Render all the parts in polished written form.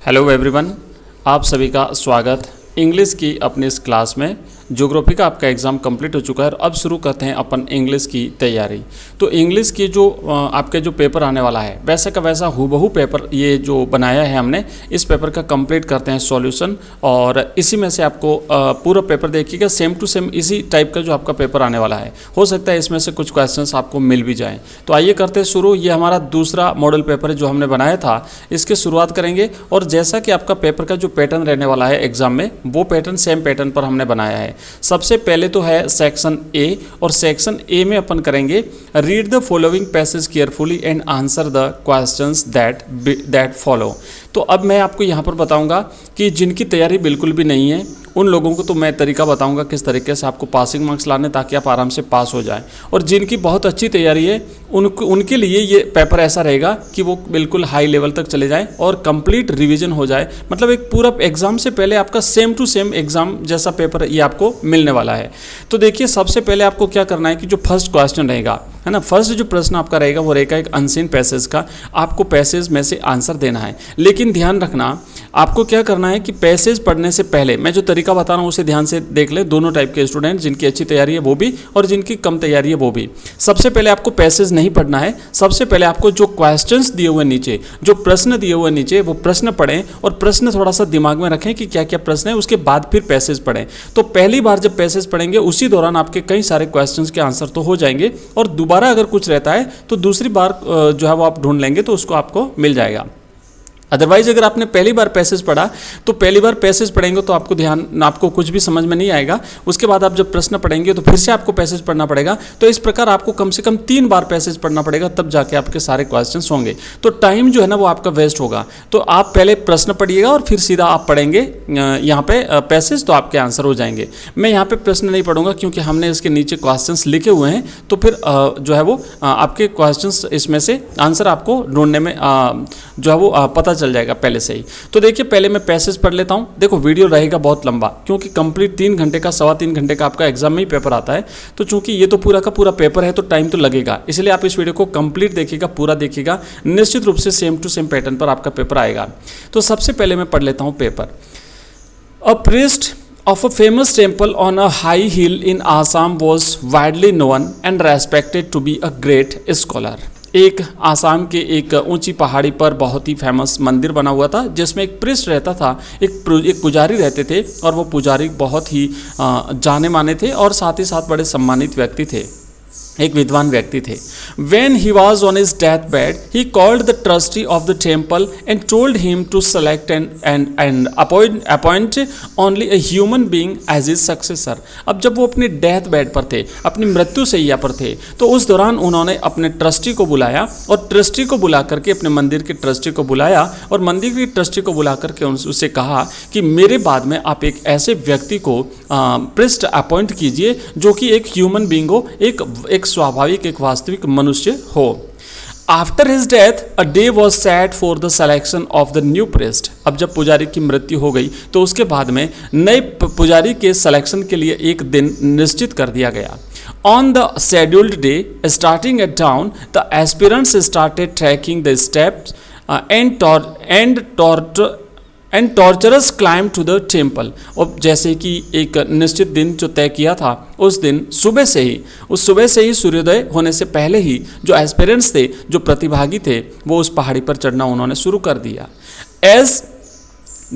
Hello everyone, आप सभी का स्वागत। इंग्लिश की अपनी इस क्लास में ज्योग्राफी का आपका एग्ज़ाम कंप्लीट हो चुका है और अब शुरू करते हैं अपन इंग्लिश की तैयारी। तो इंग्लिश की जो आपके जो पेपर आने वाला है वैसा का वैसा हूबहू पेपर ये जो बनाया है हमने, इस पेपर का कंप्लीट करते हैं सॉल्यूशन और इसी में से आपको पूरा पेपर देखिएगा, सेम टू सेम इसी टाइप का जो आपका पेपर आने वाला है। हो सकता है इसमें से कुछ क्वेश्चंस आपको मिल भी जाएँ। तो आइए करते हैं शुरू। ये हमारा दूसरा मॉडल पेपर है जो हमने बनाया था, इसकी शुरुआत करेंगे। और जैसा कि आपका पेपर का जो पैटर्न रहने वाला है एग्जाम में, वो पैटर्न सेम पैटर्न पर हमने बनाया है। सबसे पहले तो है सेक्शन ए, और सेक्शन ए में अपन करेंगे read the following passage carefully and answer the questions that follow. तो अब मैं आपको यहाँ पर बताऊंगा कि जिनकी तैयारी बिल्कुल भी नहीं है उन लोगों को तो मैं तरीका बताऊंगा किस तरीके से आपको पासिंग मार्क्स लाने, ताकि आप आराम से पास हो जाएं। और जिनकी बहुत अच्छी तैयारी है उनके लिए ये पेपर ऐसा रहेगा कि वो बिल्कुल हाई लेवल तक चले जाएं और कंप्लीट रिवीजन हो जाए। मतलब एक पूरा एग्जाम से पहले आपका सेम टू सेम एग्जाम जैसा पेपर ये आपको मिलने वाला है। तो देखिए, सबसे पहले आपको क्या करना है कि जो फर्स्ट क्वेश्चन रहेगा, है ना, फर्स्ट जो प्रश्न आपका रहेगा वो रहेगा एक अनसीन पैसेज का। आपको पैसेज में से आंसर देना है, लेकिन ध्यान रखना आपको क्या करना है कि पैसेज पढ़ने से पहले मैं जो तरीका बता रहा हूँ उसे ध्यान से देख ले। दोनों टाइप के स्टूडेंट, जिनकी अच्छी तैयारी है वो भी और जिनकी कम तैयारी है वो भी। सबसे पहले आपको पैसेज नहीं पढ़ना है, सबसे पहले आपको जो क्वेश्चंस दिए हुए नीचे, जो प्रश्न दिए हुए नीचे, वो प्रश्न पढ़ें और प्रश्न थोड़ा सा दिमाग में रखें कि क्या क्या प्रश्न है, उसके बाद फिर पैसेज पढ़ें। तो पहली बार जब पैसेज पढ़ेंगे उसी दौरान आपके कई सारे क्वेश्चंस के आंसर तो हो जाएंगे, और दोबारा अगर कुछ रहता है तो दूसरी बार जो है वो आप ढूंढ लेंगे तो उसको आपको मिल जाएगा। अदरवाइज अगर आपने पहली बार पैसेज पढ़ा तो पहली बार पैसेज पढ़ेंगे तो आपको कुछ भी समझ में नहीं आएगा। उसके बाद आप जब प्रश्न पढ़ेंगे तो फिर से आपको पैसेज पढ़ना पड़ेगा। तो इस प्रकार आपको कम से कम 3 बार पैसेज पढ़ना पड़ेगा, तब जाके आपके सारे क्वेश्चंस होंगे। तो टाइम जो है ना वो आपका वेस्ट होगा। तो आप पहले प्रश्न पढ़िएगा और फिर सीधा आप पढ़ेंगे यहाँ पे पैसेज, तो आपके आंसर हो जाएंगे। मैं यहाँ पे प्रश्न नहीं पढ़ूंगा क्योंकि हमने इसके नीचे क्वेश्चंस लिखे हुए हैं, तो फिर जो है वो आपके क्वेश्चंस इसमें से आंसर आपको ढूंढने में जो है वो पता चल जाएगा पहले से ही। तो देखिए, पहले मैं पैसेज पढ़ लेता हूं। देखो, वीडियो रहेगा बहुत लंबा क्योंकि कंप्लीट 3 घंटे का, 3.25 घंटे का आपका एग्जाम में ही पेपर आता है। तो चूंकि ये तो पूरा का पूरा पेपर है तो टाइम तो लगेगा, इसलिए आप इस वीडियो को कंप्लीट देखिएगा, पूरा देखिएगा। निश्चित रूप से सेम टू सेम पैटर्न पर आपका पेपर आएगा। तो सबसे पहले मैं पढ़ लेता हूँ paper. A priest of a famous temple on a high hill in Assam was widely known and respected to be a great scholar। एक आसाम के एक ऊंची पहाड़ी पर बहुत ही फेमस मंदिर बना हुआ था जिसमें एक प्रिस्ट रहता था, एक पुजारी रहते थे, और वो पुजारी बहुत ही जाने माने थे और साथ ही साथ बड़े सम्मानित व्यक्ति थे, एक विद्वान व्यक्ति थे। When he was on his deathbed, he called the trustee of the temple and told him to select and appoint only a human being as his successor। अब जब वो अपने डेथ बेड पर थे, अपनी मृत्यु शैय्या पर थे, तो उस दौरान उन्होंने अपने ट्रस्टी को बुलाया और ट्रस्टी को बुला करके अपने मंदिर के ट्रस्टी को बुलाया और मंदिर के ट्रस्टी को बुला करके उससे कहा कि मेरे बाद में आप एक ऐसे व्यक्ति को प्रिस्ट अपॉइंट कीजिए जो कि एक ह्यूमन बींग हो, एक स्वाभाविक, एक वास्तविक मनुष्य हो। After his death a day was set for the selection of the new priest. अब जब पुजारी की मृत्यु हो गई तो उसके बाद में नए पुजारी के सिलेक्शन के लिए एक दिन निश्चित कर दिया गया। On the scheduled day, starting at dawn, the aspirants started tracking the steps and torturous climb to the temple। और जैसे कि एक निश्चित दिन जो तय किया था, उस दिन सुबह से ही सूर्योदय होने से पहले ही जो एस्पिरेंट्स थे, जो प्रतिभागी थे, वो उस पहाड़ी पर चढ़ना उन्होंने शुरू कर दिया। As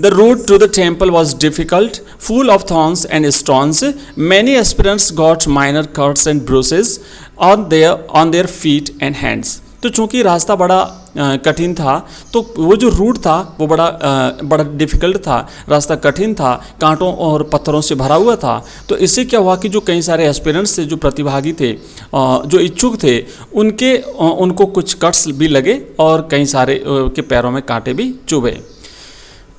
the route to the temple was difficult, full of thorns and stones, many aspirants got minor cuts and bruises on their feet and hands। तो चूंकि रास्ता बड़ा कठिन था, तो वो जो रूट था वो बड़ा डिफ़िकल्ट था, रास्ता कठिन था, कांटों और पत्थरों से भरा हुआ था। तो इससे क्या हुआ कि जो कई सारे एस्पिरेंट्स थे, जो प्रतिभागी थे, जो इच्छुक थे, उनको कुछ कट्स भी लगे और कई सारे के पैरों में कांटे भी चुभे।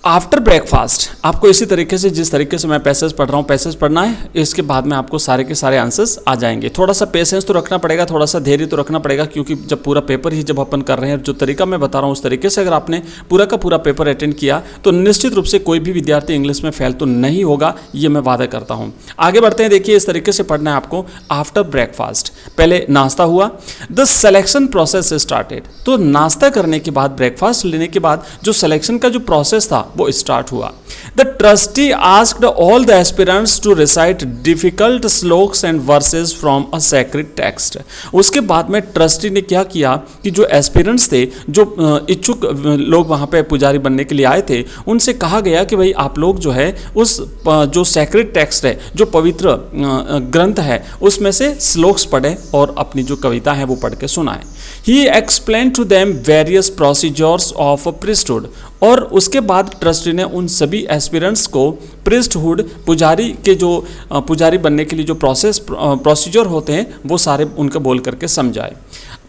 आफ्टर ब्रेकफास्ट आपको इसी तरीके से, जिस तरीके से मैं पैसेज पढ़ रहा हूँ, पैसेज पढ़ना है, इसके बाद में आपको सारे के सारे आंसर्स आ जाएंगे। थोड़ा सा पेशेंस तो रखना पड़ेगा, थोड़ा सा धैर्य तो रखना पड़ेगा, क्योंकि जब पूरा पेपर ही जब अपन कर रहे हैं, जो तरीका मैं बता रहा हूँ उस तरीके से अगर आपने पूरा का पूरा पेपर अटेंड किया तो निश्चित रूप से कोई भी विद्यार्थी इंग्लिश में फेल तो नहीं होगा, ये मैं वादा करता हूँ। आगे बढ़ते हैं, देखिए इस तरीके से पढ़ना है आपको। आफ्टर ब्रेकफास्ट, पहले नाश्ता हुआ, द सिलेक्शन प्रोसेस स्टार्टेड, तो नाश्ता करने के बाद, ब्रेकफास्ट लेने के बाद जो सिलेक्शन का जो प्रोसेस था वो स्टार्ट हुआ। The trustee asked all the aspirants to recite difficult shlokas and verses from a sacred text। उसके बाद में ट्रस्टी ने क्या किया कि जो एस्पिरेंट्स थे, जो इच्छुक लोग वहाँ पे पुजारी बनने के लिए आए थे, उनसे कहा गया कि भाई आप लोग जो है उस जो सैक्रेड टेक्स्ट है, जो पवित्र ग्रंथ है, उसमें से श्लोक्स पढ़ें और अपनी जो कविता है वो पढ़ के सुनाएं। He explained to them various procedures of priesthood, और उसके बाद ट्रस्टी ने उन सभी एस्पिरेंट्स को प्रिस्टहुड, पुजारी के जो पुजारी बनने के लिए जो प्रोसीजर होते हैं वो सारे उनके बोल करके समझाए।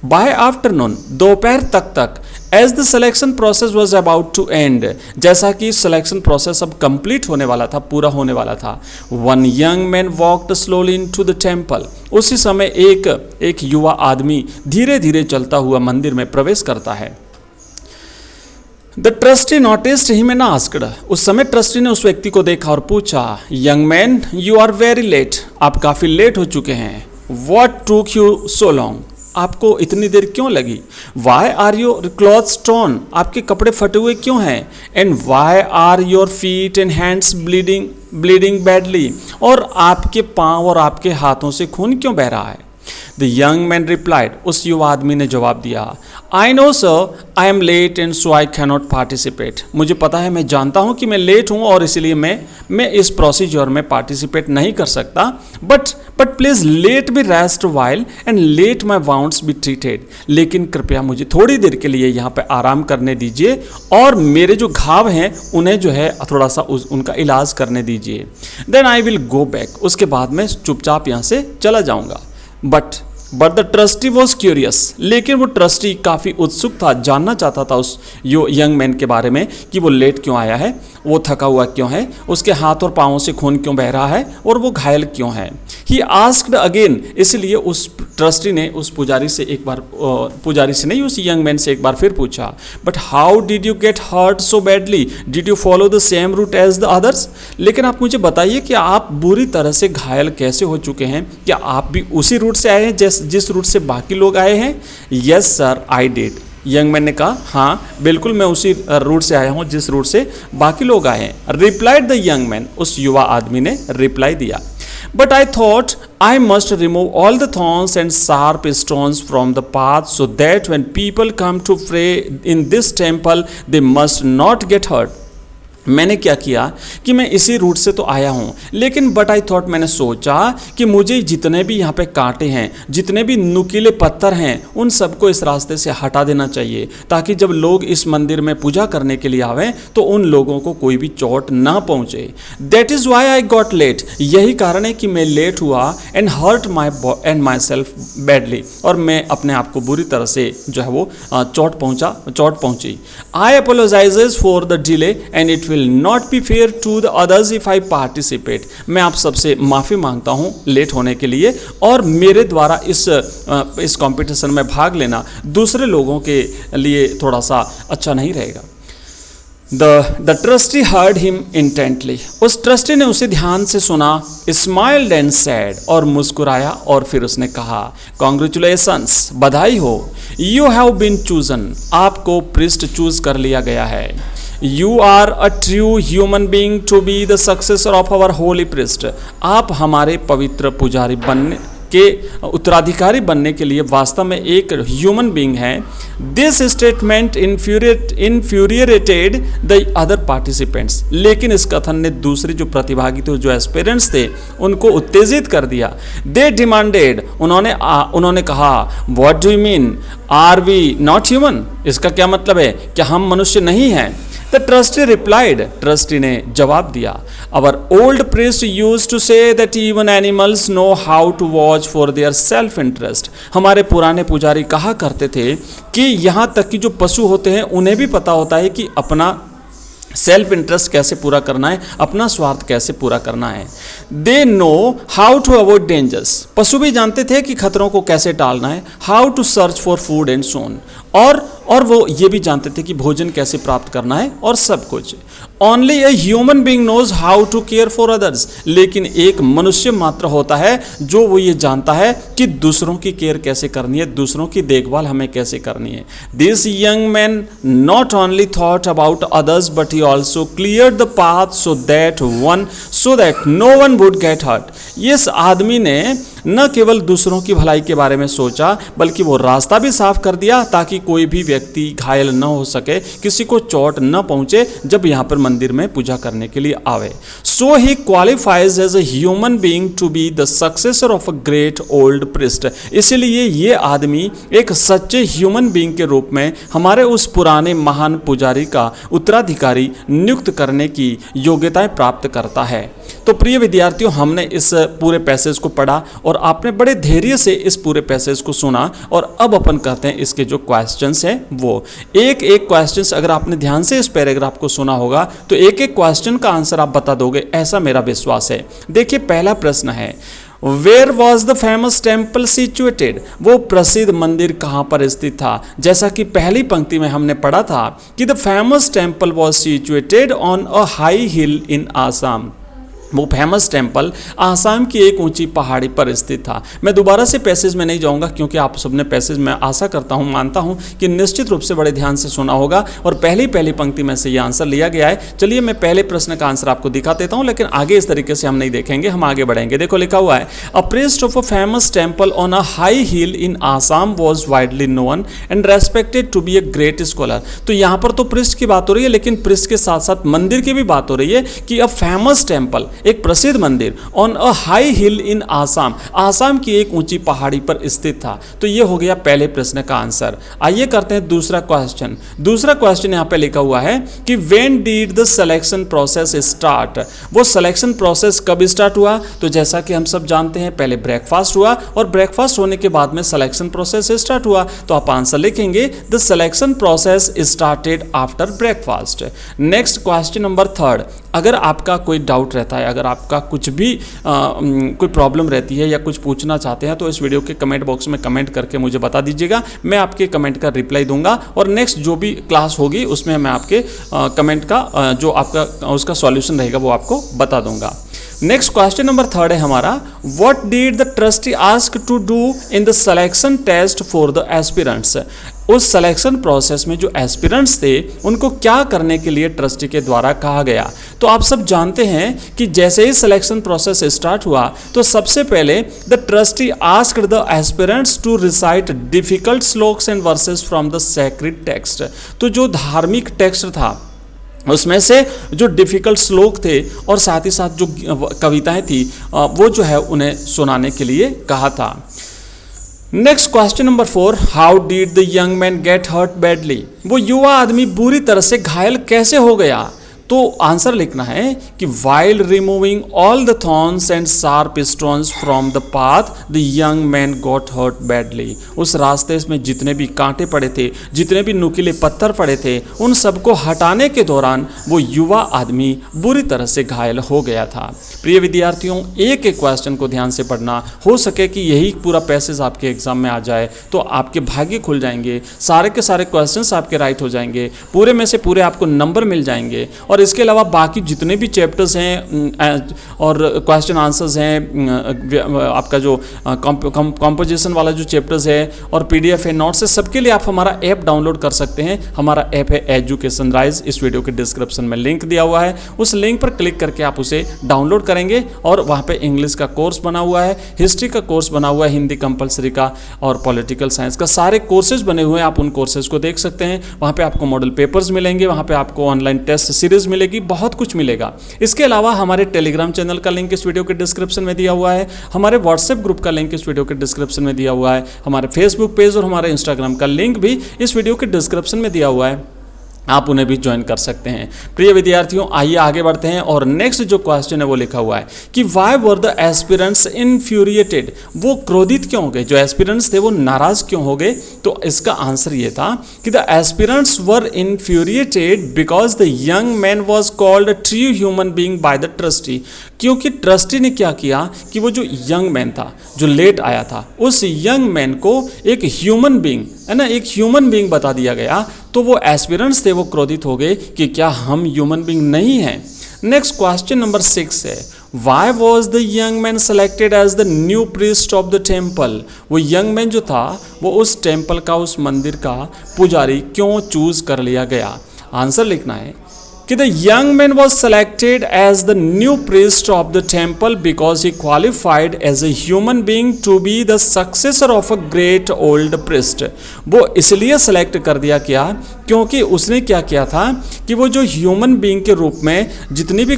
बाय आफ्टरनून, दोपहर तक as the selection process was about to end, जैसा कि सिलेक्शन प्रोसेस अब कंप्लीट होने वाला था, पूरा होने वाला था, one young man walked slowly into the temple, उसी समय एक युवा आदमी धीरे धीरे चलता हुआ मंदिर में प्रवेश करता है। The trustee noticed him and asked, उस समय ट्रस्टी ने उस व्यक्ति को देखा और पूछा, young man you are very late, आप काफ़ी लेट हो चुके हैं। व्हाट टूक यू सो लॉन्ग, आपको इतनी देर क्यों लगी। Why are your clothes torn, आपके कपड़े फटे हुए क्यों हैं। And why are your feet and hands bleeding badly, और आपके पाँव और आपके हाथों से खून क्यों बह रहा है। द यंग मैन रिप्लाइड, उस युवा आदमी ने जवाब दिया, I know sir I am late and so I cannot participate, मुझे पता है, मैं जानता हूँ कि मैं लेट हूँ और इसलिए मैं इस प्रोसीजर में पार्टिसिपेट नहीं कर सकता। But please let be rest while and let my wounds be treated, लेकिन कृपया मुझे थोड़ी देर के लिए यहाँ पे आराम करने दीजिए और मेरे जो घाव हैं उन्हें जो है थोड़ा सा उनका इलाज करने दीजिए। Then I will go back, उसके बाद मैं चुपचाप यहाँ से चला जाऊँगा। But the trustee was curious, लेकिन वो ट्रस्टी काफ़ी उत्सुक था, जानना चाहता था उस यंग मैन के बारे में कि वो लेट क्यों आया है, वो थका हुआ क्यों है, उसके हाथ और पाँवों से खून क्यों बह रहा है और वो घायल क्यों है। ही आस्क्ड अगेन, इसलिए उस ट्रस्टी ने उस पुजारी से एक बार, पुजारी से नहीं, उस यंग मैन से एक बार फिर पूछा, but how did you get hurt so badly, did you follow the same route as the others, लेकिन आप मुझे बताइए कि आप बुरी तरह से घायल कैसे हो चुके हैं, क्या आप भी उसी रूट से आए हैं जिस रूट से बाकी लोग आए हैं। Yes sir I did, young man ने कहा, हाँ बिल्कुल मैं उसी रूट से आया हूँ जिस रूट से बाकी लोग आए हैं। रिप्लाइड द यंग मैन, उस युवा आदमी ने रिप्लाई दिया, but I thought I must remove all the thorns and sharp stones from the path so that when people come to pray in this temple they must not get hurt. मैंने क्या किया कि मैं इसी root से तो आया हूँ, लेकिन बट आई थॉट, मैंने सोचा कि मुझे जितने भी यहाँ पे कांटे हैं, जितने भी नुकीले पत्थर हैं, उन सबको इस रास्ते से हटा देना चाहिए, ताकि जब लोग इस मंदिर में पूजा करने के लिए आवें तो उन लोगों को कोई भी चोट ना पहुँचे। That is why I got late, यही कारण है कि मैं लेट हुआ, and hurt my self badly, और मैं अपने आप को बुरी तरह से जो है वो चोट पहुँची। I apologises for the delay and it will not be fair to the others if I participate, मैं आप सबसे माफ़ी मांगता हूँ लेट होने के लिए, और मेरे द्वारा इस कंपटीशन में भाग लेना दूसरे लोगों के लिए थोड़ा सा अच्छा नहीं रहेगा। The trustee heard him intently, उस ट्रस्टी ने उसे ध्यान से सुना, smiled and said, और मुस्कुराया, और फिर उसने कहा, Congratulations, बधाई हो, you have been chosen, आपको प्रिस्ट चूज कर लिया गया है। You are a true human being to be the successor of our holy priest, आप हमारे पवित्र पुजारी बनने के उत्तराधिकारी बनने के लिए वास्तव में एक ह्यूमन बीइंग है। This statement infuriated the other participants, लेकिन इस कथन ने दूसरे जो प्रतिभागी थे, जो एस्पिरेंट्स थे, उनको उत्तेजित कर दिया। दे डिमांडेड, उन्होंने कहा, what do you mean, are we not human, इसका क्या मतलब है, क्या हम मनुष्य नहीं हैं। द ट्रस्टी रिप्लाइड, ट्रस्टी ने जवाब दिया, our old priest used to say that even animals know how to watch for their self interest, हमारे पुराने पुजारी कहा करते थे कि यहाँ तक कि जो पशु होते हैं उन्हें भी पता होता है कि अपना सेल्फ इंटरेस्ट कैसे पूरा करना है, अपना स्वार्थ कैसे पूरा करना है। They know how to avoid dangers, पशु भी जानते थे कि खतरों को कैसे टालना है। How to search for food and सोन, और वो ये भी जानते थे कि भोजन कैसे प्राप्त करना है और सब कुछ। Only a human being knows how to care for others, लेकिन एक मनुष्य मात्र होता है जो वो ये जानता है कि दूसरों की केयर कैसे करनी है, दूसरों की देखभाल हमें कैसे करनी है। This young man not only thought about others but he also clear the path so that no one would get hurt. इस आदमी ने न केवल दूसरों की भलाई के बारे में सोचा, बल्कि वो रास्ता भी साफ कर दिया ताकि कोई भी व्यक्ति घायल न हो सके, किसी को चोट न पहुंचे जब यहाँ पर मंदिर में पूजा करने के लिए आवे। So he qualifies as a human being to be the successor of a great old priest. इसलिए ये आदमी एक सच्चे ह्यूमन बीइंग के रूप में हमारे उस पुराने महान पुजारी का उत्तराधिकारी नियुक्त करने की योग्यताएं प्राप्त करता है। तो प्रिय विद्यार्थियों, हमने इस पूरे पैसेज को पढ़ा और आपने बड़े धैर्य से इस पूरे पैसेज को सुना, और अब अपन कहते हैं इसके जो क्वेश्चंस हैं वो एक एक क्वेश्चंस, अगर आपने ध्यान से इस पैराग्राफ को सुना होगा तो एक एक क्वेश्चन का आंसर आप बता दोगे, ऐसा मेरा विश्वास है। देखिए, पहला प्रश्न है, where was the famous temple situated, वो प्रसिद्ध मंदिर कहाँ पर स्थित था। जैसा कि पहली पंक्ति में हमने पढ़ा था कि the famous temple was situated on a high hill in Assam. वो फेमस टेम्पल आसाम की एक ऊंची पहाड़ी पर स्थित था। मैं दोबारा से पैसेज में नहीं जाऊंगा क्योंकि आप सबने पैसेज में आशा करता हूं, मानता हूं कि निश्चित रूप से बड़े ध्यान से सुना होगा और पहली पंक्ति में से ये आंसर लिया गया है। चलिए मैं पहले प्रश्न का आंसर आपको दिखा देता हूं, लेकिन आगे इस तरीके से हम नहीं देखेंगे, हम आगे बढ़ेंगे। देखो लिखा हुआ है, a priest of a famous temple on a high hill in Assam was widely known and respected to be a great scholar. तो यहाँ पर तो प्रीस्ट की बात हो रही है, लेकिन प्रीस्ट के साथ साथ मंदिर की भी बात हो रही है कि अ फेमस टेम्पल, एक प्रसिद्ध मंदिर, on a high hill in Assam, Assam की एक ऊंची पहाड़ी पर स्थित था। तो ये हो गया पहले प्रश्न का आंसर। आइए करते हैं दूसरा क्वेश्चन। दूसरा क्वेश्चन यहाँ पे लिखा हुआ है कि when did the selection process start, वो सिलेक्शन प्रोसेस कब स्टार्ट हुआ। तो जैसा कि हम सब जानते हैं, पहले ब्रेकफास्ट हुआ और ब्रेकफास्ट होने के बाद में सिलेक्शन प्रोसेस स्टार्ट हुआ। तो आप आंसर लिखेंगे the selection process started after breakfast. Next question number third, अगर आपका कोई डाउट रहता है, अगर आपका कुछ भी कोई प्रॉब्लम रहती है या कुछ पूछना चाहते हैं, तो इस वीडियो के कमेंट बॉक्स में कमेंट करके मुझे बता दीजिएगा, मैं आपके कमेंट का रिप्लाई दूंगा और नेक्स्ट जो भी क्लास होगी उसमें मैं आपके कमेंट का जो आपका उसका सॉल्यूशन रहेगा वो आपको बता दूंगा। नेक्स्ट क्वेश्चन नंबर थर्ड है हमारा, what did the trustee ask to do in the selection test for the aspirants. उस सिलेक्शन प्रोसेस में जो एस्पिरेंट्स थे उनको क्या करने के लिए ट्रस्टी के द्वारा कहा गया। तो आप सब जानते हैं कि जैसे ही सिलेक्शन प्रोसेस स्टार्ट हुआ तो सबसे पहले the trustee asked the aspirants to recite difficult shlokas and verses from the sacred text. तो जो धार्मिक टेक्स्ट था उसमें से जो डिफ़िकल्ट श्लोक थे और साथ ही साथ जो कविताएं थी वो जो है उन्हें सुनाने के लिए कहा था। Next question number 4, how did the young man get hurt badly. वो युवा आदमी बुरी तरह से घायल कैसे हो गया। तो आंसर लिखना है कि while removing all the thorns and sharp stones from the path the young man got hurt badly. उस रास्ते में जितने भी कांटे पड़े थे, जितने भी नुकीले पत्थर पड़े थे, उन सबको हटाने के दौरान वो युवा आदमी बुरी तरह से घायल हो गया था। प्रिय विद्यार्थियों, एक एक क्वेश्चन को ध्यान से पढ़ना, हो सके कि यही पूरा पैसेज आपके एग्जाम में आ जाए तो आपके भाग्य खुल जाएंगे, सारे के सारे क्वेश्चंस आपके राइट हो जाएंगे, पूरे में से पूरे आपको नंबर मिल जाएंगे। और इसके अलावा बाकी जितने भी चैप्टर्स हैं और क्वेश्चन आंसर्स हैं, आपका जो कंपोजिशन वाला जो चैप्टर्स है और पीडीएफ है, नोट्स है, सबके लिए आप हमारा ऐप डाउनलोड कर सकते हैं। हमारा ऐप है एजुकेशन राइज, इस वीडियो के डिस्क्रिप्शन में लिंक दिया हुआ है, उस लिंक पर क्लिक करके आप उसे डाउनलोड करेंगे और वहाँ पे इंग्लिश का कोर्स बना हुआ है, हिस्ट्री का कोर्स बना हुआ है, हिंदी कंपलसरी का और पॉलिटिकल साइंस का, सारे कोर्सेज बने हुए हैं। आप उन कोर्सेज को देख सकते हैं। वहाँ पे आपको मॉडल पेपर्स मिलेंगे, वहाँ पे आपको ऑनलाइन टेस्ट सीरीज मिलेगी, बहुत कुछ मिलेगा। इसके अलावा हमारे टेलीग्राम चैनल का लिंक इस वीडियो के डिस्क्रिप्शन में दिया हुआ है, हमारे व्हाट्सएप ग्रुप का लिंक इस वीडियो के डिस्क्रिप्शन में दिया हुआ है, हमारे फेसबुक पेज और हमारे इंस्टाग्राम का लिंक भी इस वीडियो के डिस्क्रिप्शन में दिया हुआ है। आप उन्हें भी ज्वाइन कर सकते हैं। प्रिय विद्यार्थियों, आइए आगे बढ़ते हैं और नेक्स्ट जो क्वेश्चन है वो लिखा हुआ है कि why were the aspirants infuriated, वो क्रोधित क्यों हो गए, जो एस्पिरेंट्स थे वो नाराज क्यों हो गए। तो इसका आंसर ये था कि the aspirants were infuriated because the young man was called true human being by the trustee, क्योंकि ट्रस्टी ने क्या किया कि वो जो यंग मैन था जो लेट आया था, उस यंग मैन को एक ह्यूमन बीइंग है ना, एक ह्यूमन बीइंग बता दिया गया। तो वो एस्पिरेंट्स थे वो क्रोधित हो गए कि क्या हम ह्यूमन बीइंग नहीं हैं। नेक्स्ट क्वेश्चन नंबर 6 है, why was the young man selected as the new priest of the temple, वो यंग मैन जो था वो उस टेम्पल का, उस मंदिर का पुजारी क्यों चूज कर लिया गया। आंसर लिखना है कि the young man was selected as the new priest of the temple because he qualified as a human being to be the successor of a great old priest. वो इसलिए सेलेक्ट कर दिया क्या, क्योंकि उसने क्या किया था कि वो जो ह्यूमन बीइंग के रूप में जितनी भी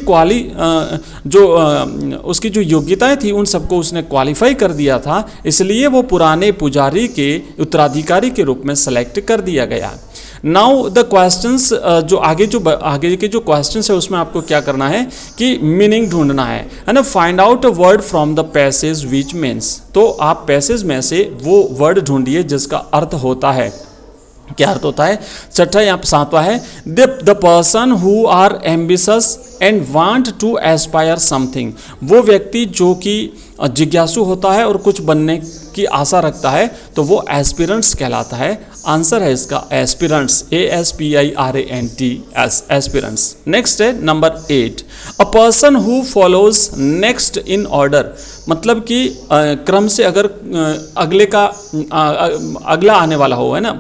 उसकी जो योग्यताएं थी उन सबको उसने क्वालिफाई कर दिया था, इसलिए वो पुराने पुजारी के उत्तराधिकारी के रूप में सेलेक्ट कर दिया गया। नाउ द क्वेश्चंस, जो आगे के जो क्वेश्चंस है उसमें आपको क्या करना है कि मीनिंग ढूंढना है ना। Find out a word from the passage which means, तो आप पैसेज में से वो वर्ड ढूंढिए जिसका अर्थ होता है। क्या अर्थ होता है? छठा या 7वां है, the person who are ambitious and want to aspire something, वो व्यक्ति जो कि जिज्ञासु होता है और कुछ बनने की आशा रखता है तो वो एस्पिरेंट्स कहलाता है। आंसर है इसका एस्पिरेंट्स, ASPIRANTS, एस्पिरेंट्स। नेक्स्ट है number 8, a person who follows next in order, मतलब कि क्रम से अगर अगला आने वाला हो, है ना,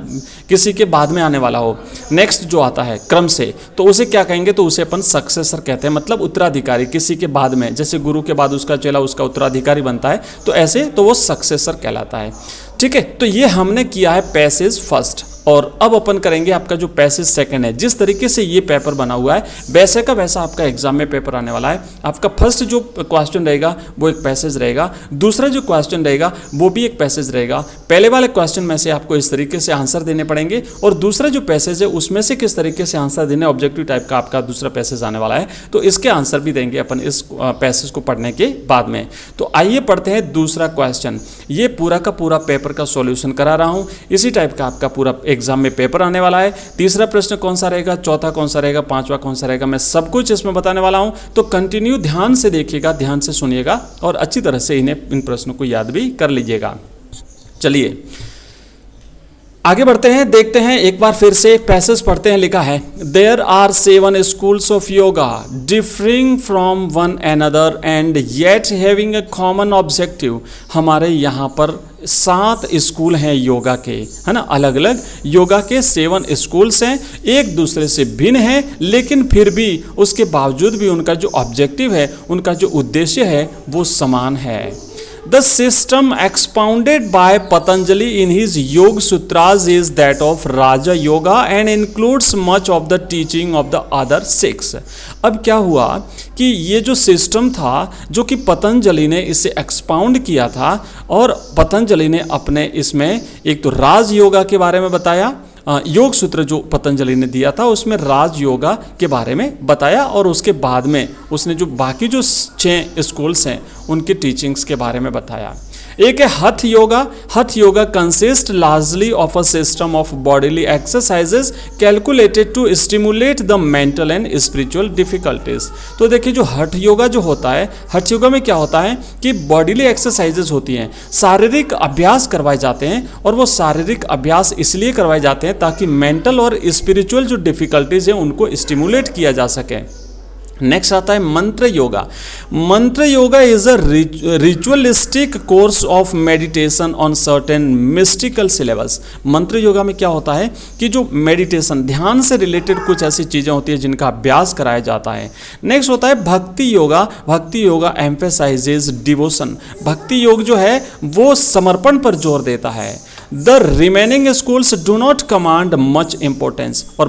किसी के बाद में आने वाला हो, नेक्स्ट जो आता है क्रम से, तो उसे क्या कहेंगे, तो उसे अपन सक्सेसर कहते हैं, मतलब उत्तराधिकारी, किसी के बाद में, जैसे गुरु के बाद उसका चेला उसका उत्तराधिकारी बनता है, तो ऐसे तो वो सक्सेसर कहलाता है। ठीक है, तो ये हमने किया है पैसेज फर्स्ट, और अब अपन करेंगे आपका जो पैसेज सेकंड है। जिस तरीके से ये पेपर बना हुआ है वैसे का वैसा आपका एग्जाम में पेपर आने वाला है। आपका फर्स्ट जो क्वेश्चन रहेगा वो एक पैसेज रहेगा, दूसरा जो क्वेश्चन रहेगा वो भी एक पैसेज रहेगा। पहले वाले क्वेश्चन में से आपको इस तरीके से आंसर देने पड़ेंगे, और दूसरा जो पैसेज है उसमें से किस तरीके से आंसर देने, ऑब्जेक्टिव टाइप का आपका दूसरा पैसेज आने वाला है, तो इसके आंसर भी देंगे अपन इस पैसेज को पढ़ने के बाद में। तो आइए पढ़ते हैं दूसरा क्वेश्चन। ये पूरा का पूरा पेपर का सॉल्यूशन करा रहा हूँ, इसी टाइप का आपका पूरा एग्जाम में पेपर आने वाला है। तीसरा प्रश्न कौन सा रहेगा, चौथा कौन सा रहेगा, पांचवा कौन सा रहेगा, मैं सब कुछ इसमें बताने वाला हूं। तो कंटिन्यू ध्यान से देखिएगा, ध्यान से सुनिएगा और अच्छी तरह से इन प्रश्नों को याद भी कर लीजिएगा। चलिए आगे बढ़ते हैं, देखते हैं एक बार फिर से पैसेज पढ़ते हैं। लिखा है, there are 7 schools of yoga differing from one another and yet having a common objective। हमारे यहाँ पर 7 स्कूल हैं योगा के, है ना, अलग अलग योगा के 7 स्कूल्स हैं, एक दूसरे से भिन्न हैं, लेकिन फिर भी उसके बावजूद भी उनका जो ऑब्जेक्टिव है, उनका जो उद्देश्य है वो समान है। The system expounded by Patanjali in his Yoga Sutras is that of Raja Yoga and includes much of the teaching of the other 6। अब क्या हुआ कि ये जो सिस्टम था जो कि पतंजलि ने इसे एक्सपाउंड किया था, और पतंजलि ने अपने इसमें एक तो राज योगा के बारे में बताया, योग सूत्र जो पतंजलि ने दिया था उसमें राज योगा के बारे में बताया, और उसके बाद में उसने जो बाकी जो 6 स्कूल्स हैं उनकी टीचिंग्स के बारे में बताया। एक है hatha yoga. Hatha yoga consist largely of a system of bodily exercises calculated to stimulate the mental and spiritual difficulties. तो देखिए जो हठ योगा जो होता है, हठ योगा में क्या होता है कि बॉडीली एक्सरसाइजेस होती हैं, शारीरिक अभ्यास करवाए जाते हैं, और वो शारीरिक अभ्यास इसलिए करवाए जाते हैं ताकि मेंटल और स्पिरिचुअल जो डिफिकल्टीज हैं उनको स्टिमुलेट किया जा सके। नेक्स्ट आता है मंत्र योगा। मंत्र yoga is a ritualistic course of meditation on certain mystical syllabus. मंत्र योगा में क्या होता है कि जो मेडिटेशन, ध्यान से रिलेटेड कुछ ऐसी चीज़ें होती है जिनका अभ्यास कराया जाता है। नेक्स्ट होता है भक्ति योगा। भक्ति योगा एम्फेसाइजेज डिवोशन। भक्ति योग जो है वो समर्पण पर जोर देता है। The remaining schools do not command much importance. और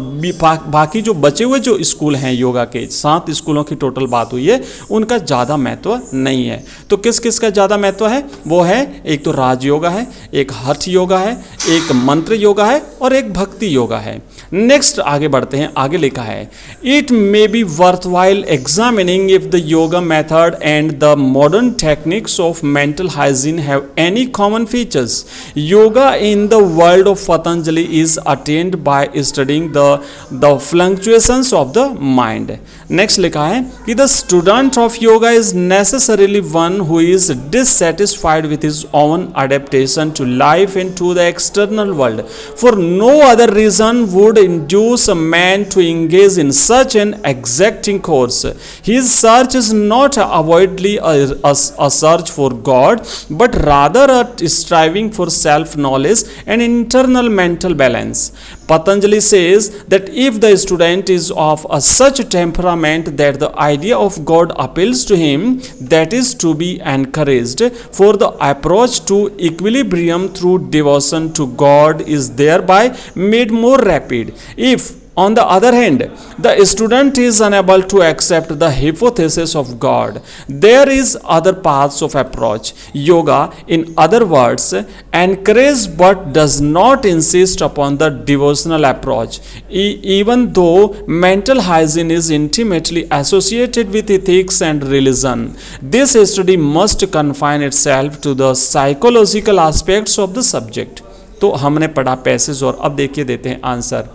बाकी जो बचे हुए जो स्कूल हैं योगा के, 7 स्कूलों की टोटल बात हुई है, उनका ज़्यादा महत्व नहीं है। तो किस किस का ज़्यादा महत्व है? वो है एक तो राज योगा है, एक हठ योगा है, एक मंत्र योगा है और एक भक्ति योगा है। नेक्स्ट आगे बढ़ते हैं। आगे लिखा है it may be worthwhile examining if the yoga method and the modern techniques of mental hygiene have any common features. Yoga in the world of Patanjali is attend by studying the fluctuations of the mind. Next लिखा है कि the student of yoga is necessarily one who is dissatisfied with his own adaptation to life into the external world for no other reason would induce a man to engage in such an exacting course. His search is not avoidedly a search for God, but rather a striving for self-knowledge and internal mental balance. Patanjali says that if the student is of a such temperament that the idea of God appeals to him, that is to be encouraged, for the approach to equilibrium through devotion to God is thereby made more rapid. If, on the other hand, the student is unable to accept the hypothesis of God, there is other paths of approach. Yoga, in other words, encourages but does not insist upon the devotional approach. Even though mental hygiene is intimately associated with ethics and religion, this study must confine itself to the psychological aspects of the subject. तो हमने पढ़ा passage और अब देखिए देते हैं answer.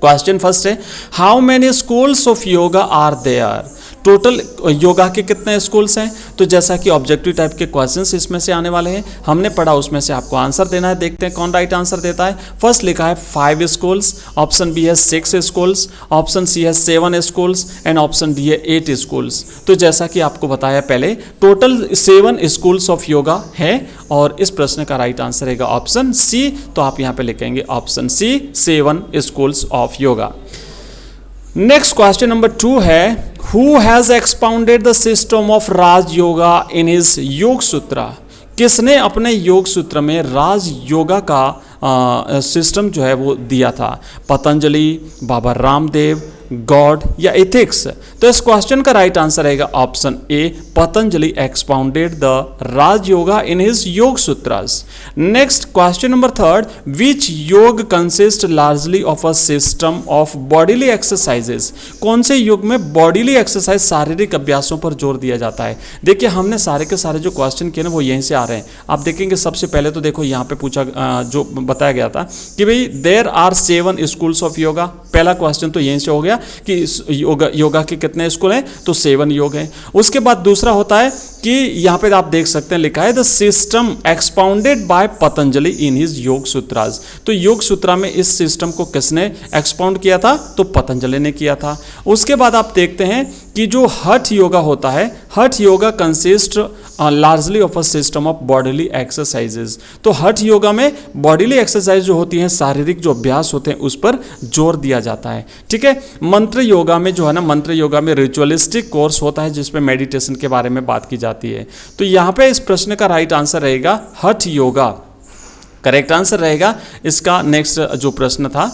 Question first है how many schools of yoga are there. Total yoga के कितने स्कूल्स हैं? तो जैसा कि ऑब्जेक्टिव टाइप के क्वेश्चंस इसमें से आने वाले हैं, हमने पढ़ा उसमें से आपको आंसर देना है। देखते हैं कौन राइट आंसर देता है। फर्स्ट लिखा है 5 स्कूल्स, ऑप्शन बी है 6 स्कूल्स, ऑप्शन सी है 7 स्कूल्स एंड ऑप्शन डी है 8 स्कूल्स। तो जैसा कि आपको बताया पहले, टोटल 7 स्कूल्स ऑफ योगा है और इस प्रश्न का राइट आंसर रहेगा ऑप्शन सी। तो आप यहाँ पे लिखेंगे option C, 7 schools of yoga. Next question number 2 है Who has expounded the system of Raj Yoga in his योग सूत्र? किसने अपने योग सूत्र में राज योगा का सिस्टम जो है वो दिया था? पतंजलि, बाबा रामदेव, गॉड या एथिक्स? तो इस क्वेश्चन का राइट आंसर रहेगा option A, Patanjali expounded the Raj yoga in his योग सूत्रस। नेक्स्ट क्वेश्चन नंबर 3, विच योग consist largely of a system of bodily exercises? कौन से योग में बॉडीली एक्सरसाइज, शारीरिक अभ्यासों पर जोर दिया जाता है? देखिए हमने सारे के सारे जो क्वेश्चन किए ना वो यहीं से आ रहे हैं। आप देखेंगे सबसे पहले तो देखो यहाँ पे पूछा जो बताया गया था कि भाई there are 7 schools of yoga. पहला क्वेश्चन तो यहीं से हो गया कि योगा के कितने स्कूल हैं? तो 7 योग हैं। उसके बाद दूसरा होता है कि यहाँ पे आप देख सकते हैं लिखा है the system expounded by Patanjali in his yoga sutras. तो योग सूत्रा में इस सिस्टम को किसने एक्सपाउंड किया था? तो पतंजलि ने किया था। उसके बाद आप देखते हैं कि जो हठ योगा होता है, hatha yoga consist largely of a system of bodily exercises. तो हठ योगा में बॉडीली एक्सरसाइज जो होती हैं, शारीरिक जो अभ्यास होते हैं, उस पर जोर दिया जाता है। ठीक है। मंत्र योगा में जो है ना, मंत्र योगा में रिचुअलिस्टिक कोर्स होता है जिसपे मेडिटेशन के बारे में बात की जाती है। तो यहाँ पे इस प्रश्न का राइट आंसर रहेगा हठ योगा। करेक्ट आंसर रहेगा इसका। नेक्स्ट जो प्रश्न था,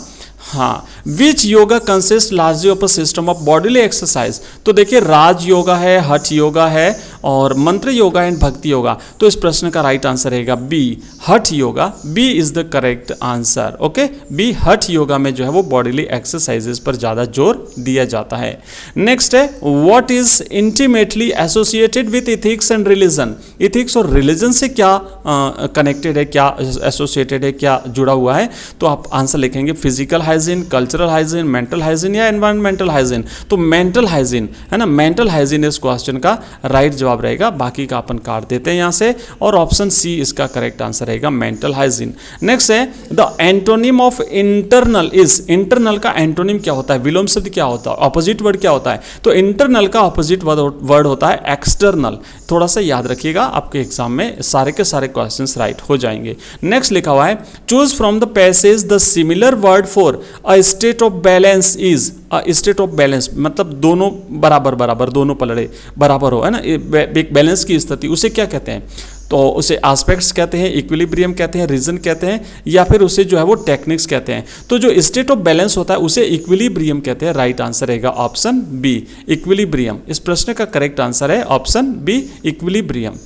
हाँ, which yoga consist largely of a system of bodily exercise? तो देखिए राज योगा है, हठ योगा है और मंत्र योगा एंड भक्ति योगा। तो इस प्रश्न का राइट आंसर रहेगा B, hatha yoga. B is the correct answer. Okay, B, hatha yoga में जो है वो बॉडीली एक्सरसाइजेस पर ज़्यादा जोर दिया जाता है। नेक्स्ट है what is intimately associated with ethics and religion? Ethics और रिलीजन से क्या कनेक्टेड है, क्या एसोसिएटेड है, क्या जुड़ा हुआ है? तो आप आंसर लिखेंगे physical hygiene, cultural hygiene, mental hygiene या एनवायरमेंटल हाइजीन। तो मेंटल हाइजीन है ना, मेंटल हाइजीन इस क्वेश्चन का राइट जवाब रहेगा। बाकी का अपन काट देते हैं यहाँ से और ऑप्शन सी इसका करेक्ट आंसर रहेगा मेंटल हाइजीन। नेक्स्ट है the antonym of internal is. Internal का एंटोनिम क्या होता है? विलोम शब्द क्या होता है? ऑपोजिट वर्ड क्या होता है? तो इंटरनल का ऑपोजिट वर्ड होता है एक्सटर्नल। थोड़ा सा याद रखिएगा, आपके एग्जाम में सारे के सारे क्वेश्चंस राइट हो जाएंगे। नेक्स्ट लिखा हुआ है choose from the passage the similar word for a state of balance is. State of balance, मतलब दोनों बराबर बराबर, दोनों पलड़े बराबर हो, है ना, एक बैलेंस की स्थिति, उसे क्या कहते हैं? तो उसे एस्पेक्ट्स कहते हैं, इक्विलिब्रियम कहते हैं, रीजन कहते हैं, या फिर उसे जो है वो टेक्निक्स कहते हैं। तो जो स्टेट ऑफ बैलेंस होता है उसे इक्विलिब्रियम कहते हैं। राइट आंसर रहेगा ऑप्शन बी, इक्विलिब्रियम। इस प्रश्न का करेक्ट आंसर है ऑप्शन बी, इक्विलिब्रियम।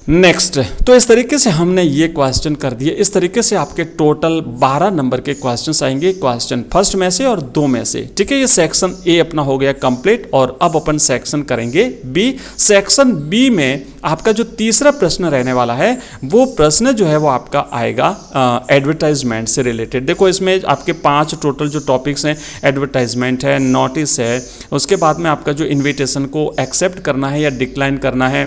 नेक्स्ट, तो इस तरीके से हमने ये क्वेश्चन कर दिए। इस तरीके से आपके टोटल 12 नंबर के क्वेश्चंस आएंगे, क्वेश्चन फर्स्ट में से और 2 में से। ठीक है, ये सेक्शन ए अपना हो गया कंप्लीट, और अब अपन सेक्शन करेंगे बी। सेक्शन बी में आपका जो तीसरा प्रश्न रहने वाला है, वो प्रश्न जो है वो आपका आएगा एडवर्टाइजमेंट से रिलेटेड। देखो इसमें आपके 5 टोटल जो टॉपिक्स हैं, एडवर्टाइजमेंट है, नोटिस है, उसके बाद में आपका जो इन्विटेशन को एक्सेप्ट करना है या डिक्लाइन करना है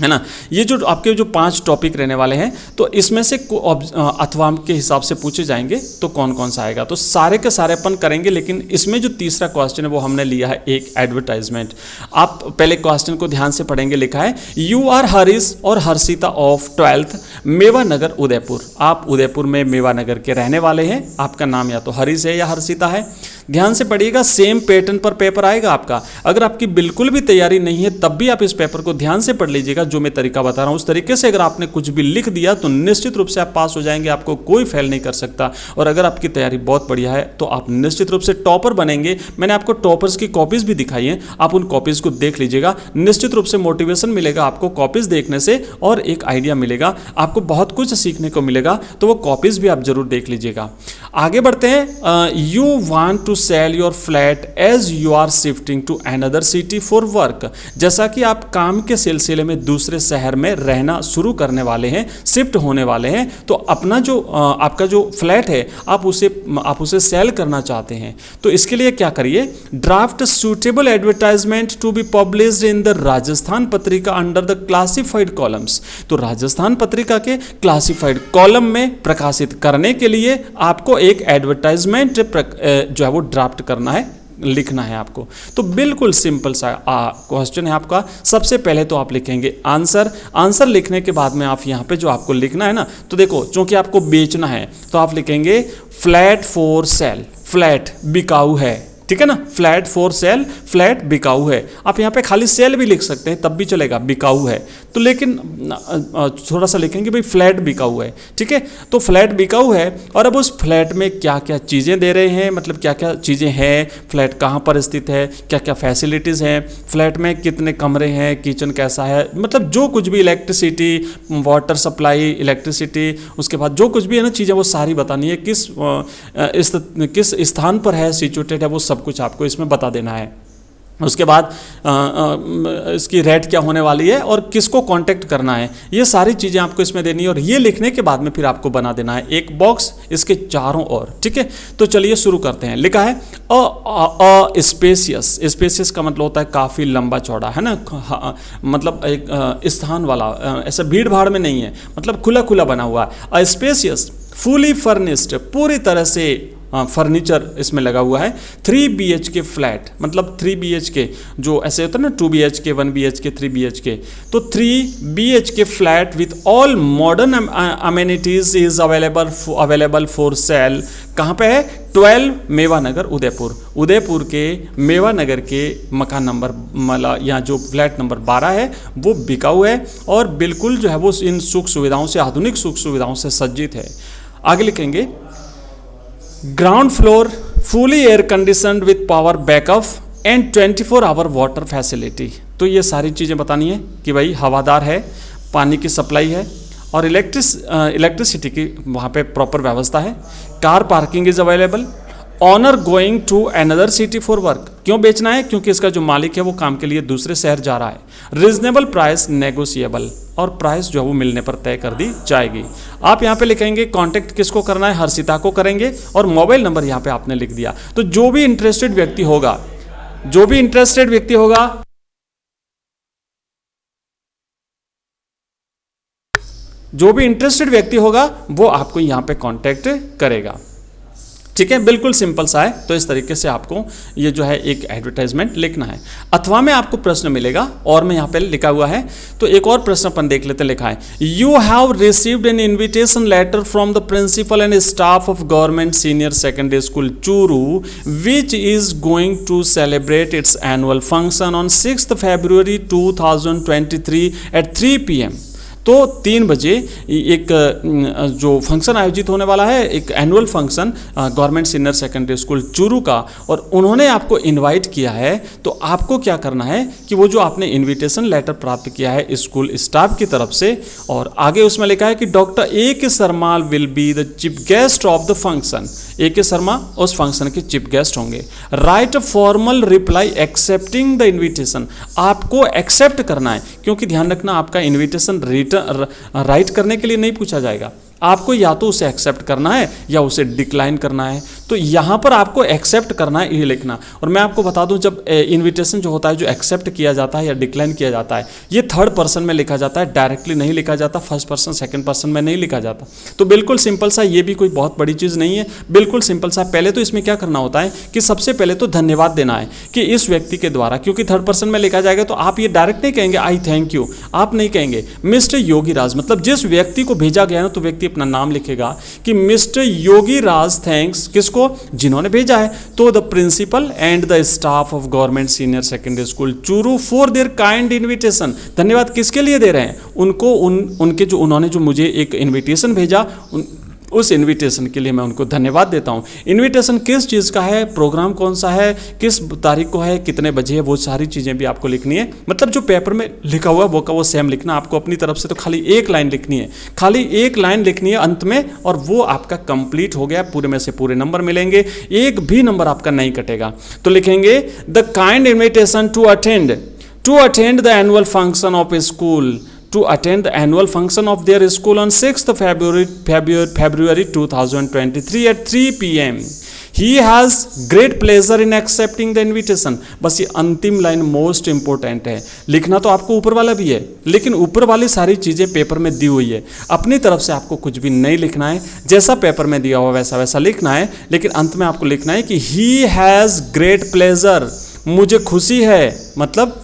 ना, ये जो आपके जो 5 टॉपिक रहने वाले हैं, तो इसमें से अथवा के हिसाब से पूछे जाएंगे तो कौन कौन सा आएगा। तो सारे के सारे अपन करेंगे, लेकिन इसमें जो तीसरा क्वेश्चन है वो हमने लिया है एक एडवर्टाइजमेंट। आप पहले क्वेश्चन को ध्यान से पढ़ेंगे। लिखा है, यू आर हरीश और हर्षिता ऑफ 12th मेवानगर उदयपुर। आप उदयपुर में मेवानगर के रहने वाले हैं, आपका नाम या तो हरीश है या हर्षिता है। ध्यान से पढ़िएगा, सेम पैटर्न पर पेपर आएगा आपका। अगर आपकी बिल्कुल भी तैयारी नहीं है तब भी आप इस पेपर को ध्यान से पढ़ लीजिएगा। जो मैं तरीका बता रहा हूं उस तरीके से अगर आपने कुछ भी लिख दिया तो निश्चित रूप से आप पास हो जाएंगे, आपको कोई फेल नहीं कर सकता। और अगर आपकी तैयारी बहुत बढ़िया है तो आप निश्चित रूप से टॉपर बनेंगे। मैंने आपको टॉपर्स की कॉपीज भी दिखाई हैं, आप उन कॉपीज को देख लीजिएगा। निश्चित रूप से मोटिवेशन मिलेगा आपको कॉपीज देखने से, और एक आइडिया मिलेगा, आपको बहुत कुछ सीखने को मिलेगा। तो वो कॉपीज भी आप जरूर देख लीजिएगा। आगे बढ़ते हैं। You want to sell your flat as you are shifting to another city for work. जैसा कि आप काम के सिलसिले में दूसरे शहर में रहना शुरू करने वाले हैं, शिफ्ट होने वाले हैं, तो अपना जो आपका जो फ्लैट है आप उसे सेल करना चाहते हैं। तो इसके लिए क्या करिए, draft suitable advertisement to be published in the Rajasthan Patrika under the classified columns. तो राजस्थान पत्रिका के क्लासिफाइड कॉलम में प्रकाशित करने के लिए आपको एक एडवर्टाइजमेंट जो है वो ड्राफ्ट करना है, लिखना है आपको। तो बिल्कुल सिंपल सा क्वेश्चन है आपका। सबसे पहले तो आप लिखेंगे आंसर लिखने के बाद में आप यहाँ पे जो आपको लिखना है ना, तो देखो चूंकि आपको बेचना है तो आप लिखेंगे फ्लैट फॉर सेल। फ्लैट बिकाऊ है, ठीक है ना, फ्लैट फॉर सेल, फ्लैट बिकाऊ है। आप यहाँ पे खाली सेल भी लिख सकते हैं तब भी चलेगा, बिकाऊ है तो, लेकिन थोड़ा सा लिखेंगे भाई फ्लैट बिकाऊ है, ठीक है। तो फ्लैट बिकाऊ है, और अब उस फ्लैट में क्या क्या चीज़ें दे रहे हैं, मतलब क्या क्या चीज़ें हैं, फ्लैट कहाँ पर स्थित है, क्या क्या फैसिलिटीज़ हैं, फ्लैट में कितने कमरे हैं, किचन कैसा है, मतलब जो कुछ भी, इलेक्ट्रिसिटी, वाटर सप्लाई, इलेक्ट्रिसिटी, उसके बाद जो कुछ भी है ना चीज़ें, वो सारी बतानी है। किस स्थान पर है, सिचुएटेड है, वो सब कुछ आपको इसमें बता देना है। उसके बाद इसकी रेट क्या होने वाली है और किसको कांटेक्ट करना है, ये सारी चीज़ें आपको इसमें देनी है। और ये लिखने के बाद में फिर आपको बना देना है एक बॉक्स इसके चारों ओर, ठीक है। तो चलिए शुरू करते हैं। लिखा है स्पेसियस। स्पेसियस का मतलब होता है काफ़ी लंबा चौड़ा, है ना, मतलब एक स्थान वाला, ऐसा भीड़ भाड़ में नहीं है, मतलब खुला खुला बना हुआ है। स्पेसियस, फुली फर्निश्ड, पूरी तरह से फर्नीचर इसमें लगा हुआ है। 3 BHK फ्लैट, मतलब 3 BHK जो ऐसे होता है ना, 2 BHK, 1 BHK, 3 BHK, तो 3 BHK flat with all modern amenities is available for sale. कहाँ पे है? 12 मेवानगर उदयपुर। उदयपुर के मेवानगर के मकान नंबर, मतलब यहाँ जो फ्लैट नंबर 12 है वो बिकाऊ है, और बिल्कुल जो है वो इन सुख सुविधाओं से, आधुनिक सुख सुविधाओं से सज्जित है। आगे लिखेंगे ground floor fully air conditioned with power backup and 24 hour water facility. तो ये सारी चीज़ें बतानी है कि भाई हवादार है, पानी की सप्लाई है, और इलेक्ट्रिसिटी की वहाँ पे प्रॉपर व्यवस्था है। Car parking is available. Owner going to another city for work. क्यों बेचना है? क्योंकि इसका जो मालिक है वो काम के लिए दूसरे शहर जा रहा है। रीजनेबल प्राइस नेगोशिएबल, और प्राइस जो है वो मिलने पर तय कर दी जाएगी। आप यहाँ पे लिखेंगे कांटेक्ट किसको करना है, हर्षिता को करेंगे, और मोबाइल नंबर यहाँ पे आपने लिख दिया। तो जो भी इंटरेस्टेड व्यक्ति होगा वो आपको यहाँ पे कांटेक्ट करेगा, ठीक है, बिल्कुल सिंपल सा है। तो इस तरीके से आपको ये जो है एक एडवर्टाइजमेंट लिखना है। अथवा में आपको प्रश्न मिलेगा और में यहाँ पे लिखा हुआ है, तो एक और प्रश्न अपन देख लेते हैं। लिखा है, you have received an invitation letter from the principal and staff of government senior secondary school Churu which is going to celebrate its annual function on 6 February 2023 at 3 PM। तो 3 बजे एक जो फंक्शन आयोजित होने वाला है, एक annual function government senior secondary school Churu का, और उन्होंने आपको इनवाइट किया है। तो आपको क्या करना है कि वो जो आपने इनविटेशन लेटर प्राप्त किया है स्कूल स्टाफ की तरफ से, और आगे उसमें लिखा है कि doctor A.K. Sharma will be the chief guest of the function. A.K. Sharma उस फंक्शन के चीफ गेस्ट होंगे। Right a formal reply accepting the invitation. आपको एक्सेप्ट करना है, क्योंकि ध्यान रखना आपका इन्विटेशन राइट करने के लिए नहीं पूछा जाएगा, आपको या तो उसे एक्सेप्ट करना है या उसे डिक्लाइन करना है। तो यहाँ पर आपको एक्सेप्ट करना है, ये लिखना। और मैं आपको बता दूं, जब इनविटेशन जो होता है, जो एक्सेप्ट किया जाता है या डिक्लाइन किया जाता है, ये थर्ड पर्सन में लिखा जाता है, डायरेक्टली नहीं लिखा जाता, फर्स्ट पर्सन सेकंड पर्सन में नहीं लिखा जाता। तो बिल्कुल सिंपल सा, ये भी कोई बहुत बड़ी चीज़ नहीं है, बिल्कुल सिंपल सा। पहले तो इसमें क्या करना होता है कि सबसे पहले तो धन्यवाद देना है कि इस व्यक्ति के द्वारा, क्योंकि थर्ड पर्सन में लिखा जाएगा तो आप ये डायरेक्ट नहीं कहेंगे आई थैंक यू, आप नहीं कहेंगे मिस्टर योगी राज, मतलब जिस व्यक्ति को भेजा गया ना, तो व्यक्ति अपना नाम लिखेगा कि मिस्टर योगी राज थैंक्स किसको, जिन्होंने भेजा है। तो the principal and the staff of government senior secondary school Churu for their kind invitation. धन्यवाद किसके लिए दे रहे हैं, उनको, उनके जो उन्होंने जो मुझे एक इनविटेशन भेजा, उस इनविटेशन के लिए मैं उनको धन्यवाद देता हूँ। इनविटेशन किस चीज़ का है, प्रोग्राम कौन सा है, किस तारीख को है, कितने बजे है, वो सारी चीज़ें भी आपको लिखनी है। मतलब जो पेपर में लिखा हुआ है वो का वो सेम लिखना। आपको अपनी तरफ से तो खाली एक लाइन लिखनी है, खाली एक लाइन लिखनी है अंत में, और वो आपका कंप्लीट हो गया। पूरे में से पूरे नंबर मिलेंगे, एक भी नंबर आपका नहीं कटेगा। तो लिखेंगे the kind invitation to attend the annual function of a school, to attend the annual function of their school on 6th February 2023 at 3 PM. He has great pleasure in accepting the invitation. बस ये अंतिम line most important है। लिखना तो आपको ऊपर वाला भी है, लेकिन ऊपर वाली सारी चीज़ें पेपर में दी हुई है, अपनी तरफ से आपको कुछ भी नहीं लिखना है। जैसा पेपर में दिया हुआ वैसा वैसा लिखना है, लेकिन अंत में आपको लिखना है कि he has great pleasure, मुझे खुशी है, मतलब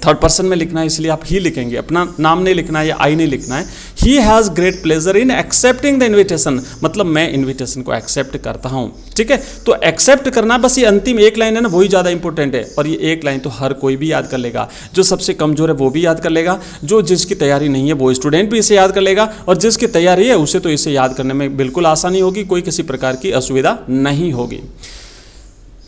थर्ड पर्सन में लिखना है, इसलिए आप ही लिखेंगे, अपना नाम नहीं लिखना है या आई नहीं लिखना है। He has great pleasure in accepting the invitation, मतलब मैं इन्विटेशन को एक्सेप्ट करता हूँ। ठीक है, तो एक्सेप्ट करना, बस ये अंतिम एक लाइन है ना, वही ज़्यादा इंपॉर्टेंट है। और ये एक लाइन तो हर कोई भी याद कर लेगा, जो सबसे कमज़ोर है वो भी याद कर लेगा, जो जिसकी तैयारी नहीं है वो स्टूडेंट भी इसे याद कर लेगा, और जिसकी तैयारी है उसे तो इसे याद करने में बिल्कुल आसानी होगी, कोई किसी प्रकार की असुविधा नहीं होगी।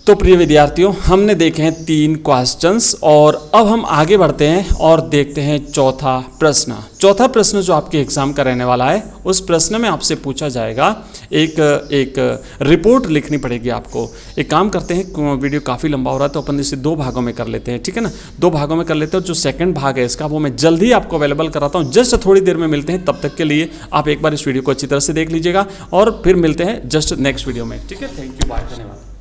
तो प्रिय विद्यार्थियों, हमने देखे हैं 3 क्वेश्चंस, और अब हम आगे बढ़ते हैं और देखते हैं चौथा प्रश्न। चौथा प्रश्न जो आपके एग्जाम का रहने वाला है, उस प्रश्न में आपसे पूछा जाएगा, एक रिपोर्ट लिखनी पड़ेगी आपको। एक काम करते हैं, वीडियो काफ़ी लंबा हो रहा है तो अपन इसे 2 भागों में कर लेते हैं, ठीक है ना, 2 भागों में कर लेते हैं। और जो सेकंड भाग है इसका, वो मैं जल्द ही आपको अवेलेबल कराता हूँ, जस्ट थोड़ी देर में मिलते हैं। तब तक के लिए आप एक बार इस वीडियो को अच्छी तरह से देख लीजिएगा, और फिर मिलते हैं जस्ट नेक्स्ट वीडियो में। ठीक है, थैंक यू, बाय, धन्यवाद।